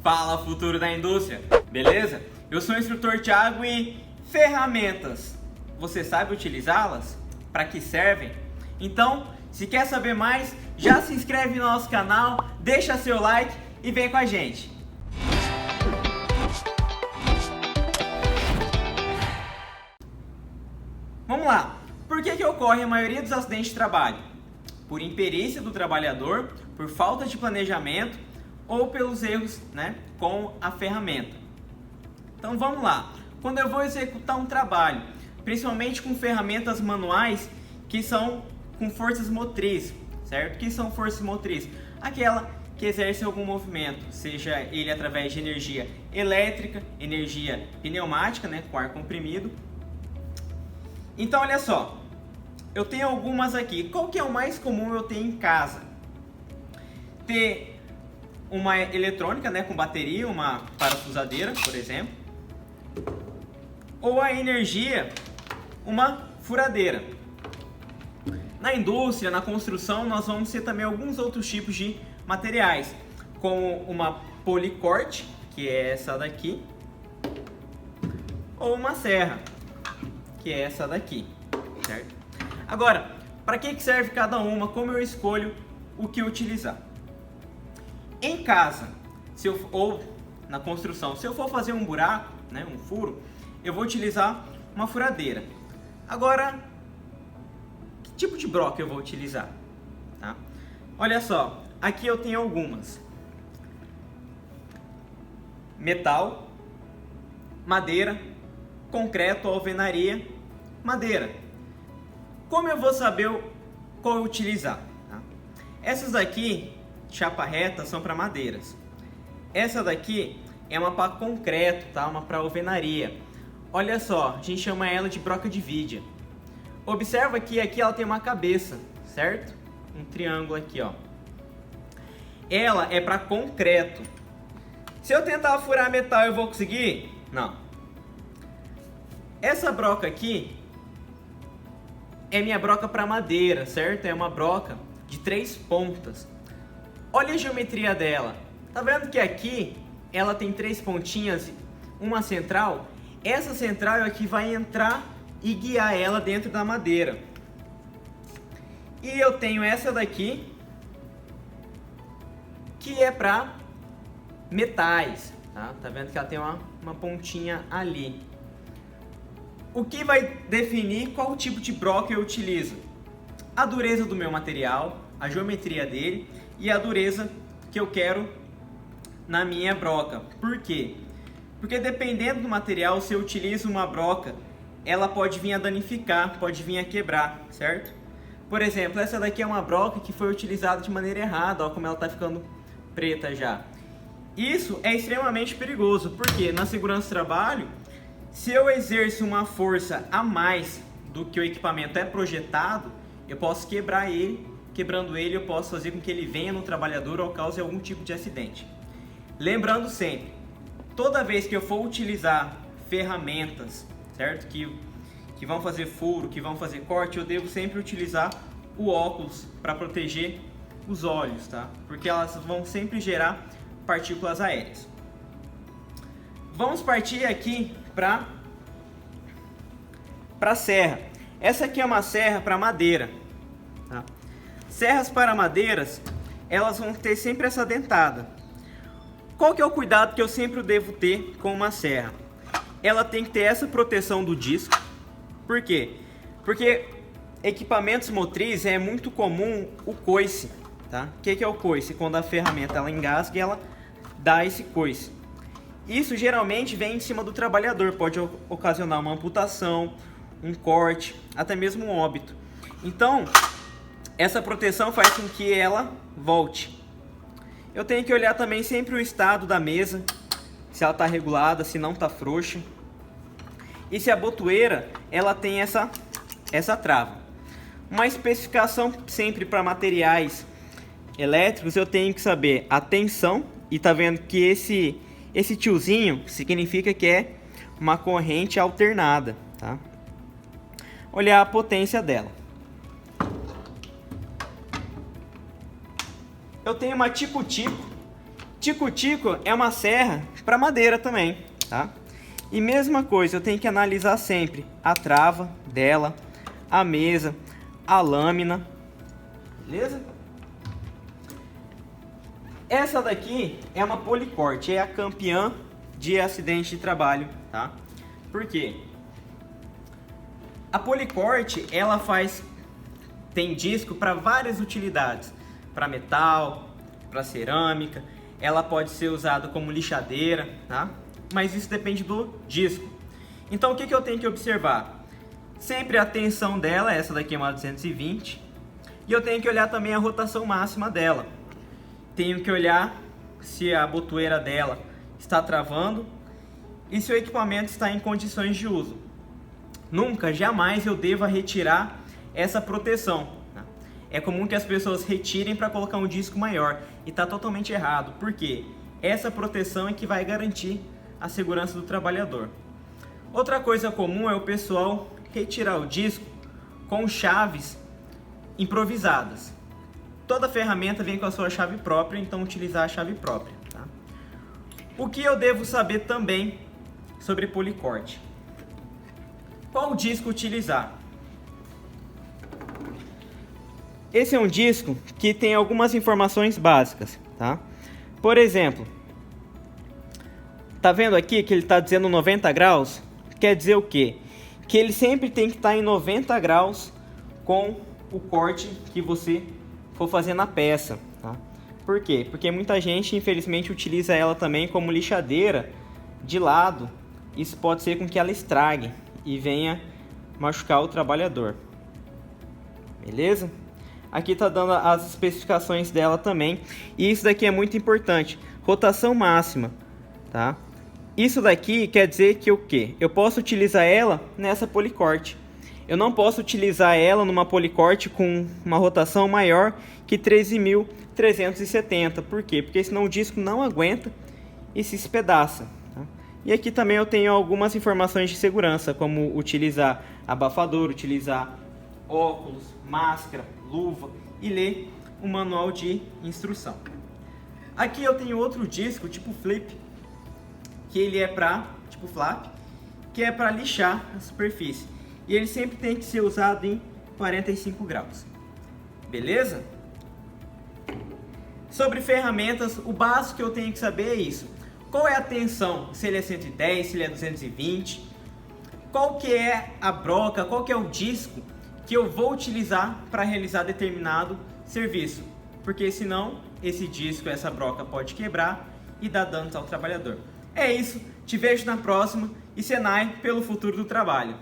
Fala, futuro da indústria, beleza? Eu sou o instrutor Thiago e ferramentas, você sabe utilizá-las? Para que servem? Então, se quer saber mais, já se inscreve no nosso canal, deixa seu like e vem com a gente. Vamos lá, por que ocorre a maioria dos acidentes de trabalho? Por imperícia do trabalhador, por falta de planejamento ou pelos erros, com a ferramenta. Então vamos lá, quando eu vou executar um trabalho, principalmente com ferramentas manuais que são com forças motrizes, certo? O que são forças motrizes? Aquela que exerce algum movimento, seja ele através de energia elétrica, energia pneumática, com ar comprimido. Então olha só, eu tenho algumas aqui. Qual que é o mais comum eu ter em casa? Ter uma eletrônica, com bateria, uma parafusadeira, por exemplo. Ou a energia, uma furadeira. Na indústria, na construção, nós vamos ter também alguns outros tipos de materiais, como uma policorte, que é essa daqui, ou uma serra, que é essa daqui, certo? Agora, para que serve cada uma? Como eu escolho o que utilizar? Em casa, ou na construção, se eu for fazer um buraco, um furo, eu vou utilizar uma furadeira. Agora, que tipo de broca eu vou utilizar? Tá? Olha só, aqui eu tenho algumas: metal, madeira, concreto, alvenaria, madeira. Como eu vou saber qual utilizar? Tá? Essas daqui, chapa reta, são para madeiras. Essa daqui é uma para concreto, tá? Uma para alvenaria. Olha só, a gente chama ela de broca de vidia. Observa que aqui ela tem uma cabeça, certo? Um triângulo aqui, ó. Ela é para concreto. Se eu tentar furar metal, eu vou conseguir? Não. Essa broca aqui é minha broca para madeira, certo? É uma broca de 3 pontas. Olha a geometria dela. Tá vendo que aqui ela tem 3 pontinhas, uma central? Essa central é que vai entrar e guiar ela dentro da madeira. E eu tenho essa daqui, que é para metais. Tá vendo que ela tem uma pontinha ali. O que vai definir qual tipo de broca eu utilizo? A dureza do meu material, a geometria dele e a dureza que eu quero na minha broca. Por quê? Porque dependendo do material, se eu utilizo uma broca, ela pode vir a danificar, pode vir a quebrar, certo? Por exemplo, essa daqui é uma broca que foi utilizada de maneira errada, ó como ela está ficando preta já. Isso é extremamente perigoso, porque na segurança do trabalho, se eu exerço uma força a mais do que o equipamento é projetado, eu posso quebrar ele. Quebrando ele, eu posso fazer com que ele venha no trabalhador ou cause algum tipo de acidente. Lembrando sempre, toda vez que eu for utilizar ferramentas, certo? Que vão fazer furo, que vão fazer corte, eu devo sempre utilizar o óculos para proteger os olhos, tá? Porque elas vão sempre gerar partículas aéreas. Vamos partir aqui para serra. Essa aqui é uma serra para madeira, tá? Serras para madeiras, elas vão ter sempre essa dentada. Qual que é o cuidado que eu sempre devo ter com uma serra? Ela tem que ter essa proteção do disco. Por quê? Porque equipamentos motrizes é muito comum o coice, tá? O que é o coice? Quando a ferramenta ela engasga e ela dá esse coice. Isso geralmente vem em cima do trabalhador, pode ocasionar uma amputação, um corte, até mesmo um óbito. Então, essa proteção faz com que ela volte. Eu tenho que olhar também sempre o estado da mesa, se ela está regulada, se não está frouxa. E se a botoeira ela tem essa trava. Uma especificação sempre para materiais elétricos, eu tenho que saber a tensão. E tá vendo que esse tiozinho significa que é uma corrente alternada, tá? Olhar a potência dela. Eu tenho uma tipo-tipo, Tico-tico é uma serra para madeira também, tá? E mesma coisa, eu tenho que analisar sempre a trava dela, a mesa, a lâmina, beleza? Essa daqui é uma policorte, é a campeã de acidente de trabalho, tá? Por quê? A policorte, ela tem disco para várias utilidades, para metal, para cerâmica, ela pode ser usada como lixadeira, tá? Mas isso depende do disco. Então o que eu tenho que observar? Sempre a tensão dela, essa daqui é uma 220, e eu tenho que olhar também a rotação máxima dela. Tenho que olhar se a botoeira dela está travando e se o equipamento está em condições de uso. Nunca, jamais eu deva retirar essa proteção. É comum que as pessoas retirem para colocar um disco maior e está totalmente errado. Por quê? Essa proteção é que vai garantir a segurança do trabalhador. Outra coisa comum é o pessoal retirar o disco com chaves improvisadas. Toda ferramenta vem com a sua chave própria, então utilizar a chave própria, tá? O que eu devo saber também sobre policorte? Qual disco utilizar? Esse é um disco que tem algumas informações básicas, tá? Por exemplo, tá vendo aqui que ele está dizendo 90 graus? Quer dizer o quê? Que ele sempre tem que estar em 90 graus com o corte que você for fazer na peça, tá? Por quê? Porque muita gente, infelizmente, utiliza ela também como lixadeira de lado. Isso pode ser com que ela estrague e venha machucar o trabalhador. Beleza? Aqui está dando as especificações dela também. E isso daqui é muito importante. Rotação máxima, tá? Isso daqui quer dizer que o quê? Eu posso utilizar ela nessa policorte. Eu não posso utilizar ela numa policorte com uma rotação maior que 13.370. Por quê? Porque senão o disco não aguenta e se espedaça, tá? E aqui também eu tenho algumas informações de segurança, como utilizar abafador, utilizar óculos, máscara, luva e ler o manual de instrução. Aqui eu tenho outro disco tipo flip, que ele é para tipo flap, que é para lixar a superfície. E ele sempre tem que ser usado em 45 graus. Beleza? Sobre ferramentas, o básico que eu tenho que saber é isso. Qual é a tensão? Se ele é 110, se ele é 220. Qual que é a broca, qual que é o disco que eu vou utilizar para realizar determinado serviço. Porque senão esse disco, essa broca pode quebrar e dar danos ao trabalhador. É isso, te vejo na próxima e Senai pelo futuro do trabalho.